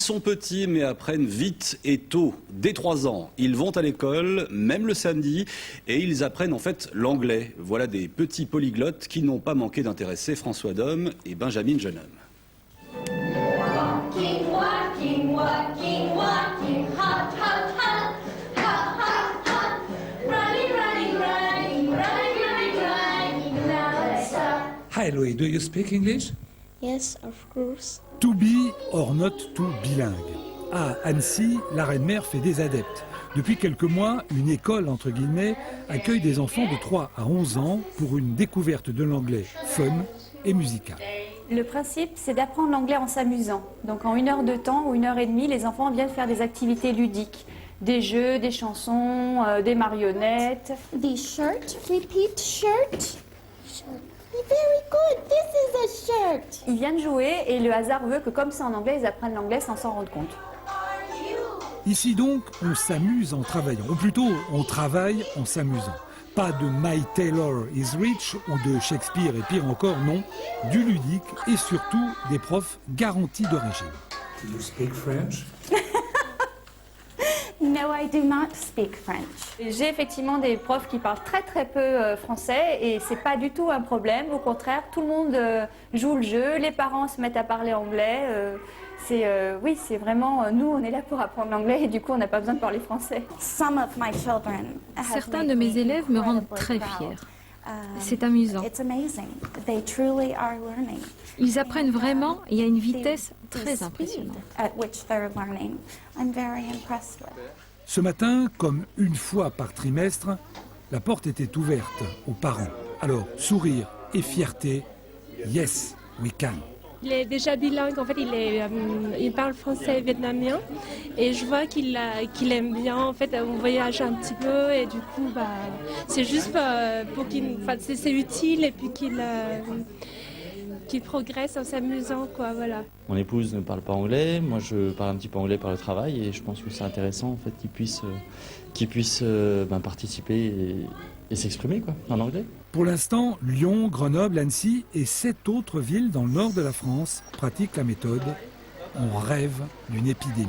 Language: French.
Ils sont petits mais apprennent vite et tôt. Dès 3 ans, ils vont à l'école, même le samedi, et ils apprennent en fait l'anglais. Voilà des petits polyglottes qui n'ont pas manqué d'intéresser François Dom et Benjamin Jeunhomme. Walking, walking, walking, walking, hop, hop, hop, hop, hop, hop, running, running, running, running, running, running, now let's stop. Hi Louis, do you speak English? Yes, of course. To be or not to bilingue. À Annecy, la Reine-Mère fait des adeptes. Depuis quelques mois, une école, entre guillemets, accueille des enfants de 3 à 11 ans pour une découverte de l'anglais fun et musical. Le principe, c'est d'apprendre l'anglais en s'amusant. Donc en 1 heure de temps ou 1 heure et demie, les enfants viennent faire des activités ludiques. Des jeux, des chansons, des marionnettes. The shirt, repeat shirt. Very good, this is a shirt. Ils viennent jouer et le hasard veut que comme c'est en anglais, ils apprennent l'anglais sans s'en rendre compte. Ici donc, on s'amuse en travaillant, ou plutôt, on travaille en s'amusant. Pas de My Taylor is Rich ou de Shakespeare et pire encore, non, du ludique et surtout des profs garantis d'origine. Do you speak French? No, I do not speak French. J'ai effectivement des profs qui parlent très peu français et c'est pas du tout un problème. Au contraire, tout le monde joue le jeu, les parents se mettent à parler anglais. Oui, c'est vraiment, nous on est là pour apprendre l'anglais et du coup on n'a pas besoin de parler français. Certains de mes élèves me rendent très fière. C'est amusant. Ils apprennent vraiment et à une vitesse très impressionnante. Ce matin, comme une fois par trimestre, la porte était ouverte aux parents. Alors, sourire et fierté, yes, we can. Il est déjà bilingue, en fait il parle français et vietnamien et je vois qu'il aime bien, en fait on voyage un petit peu et du coup c'est juste pour c'est utile et puis qu'il progresse en s'amusant quoi, voilà. Mon épouse ne parle pas anglais, moi je parle un petit peu anglais par le travail et je pense que c'est intéressant en fait qu'il puisse participer et s'exprimer quoi, en anglais. Pour l'instant, Lyon, Grenoble, Annecy et 7 autres villes dans le nord de la France pratiquent la méthode. On rêve d'une épidémie.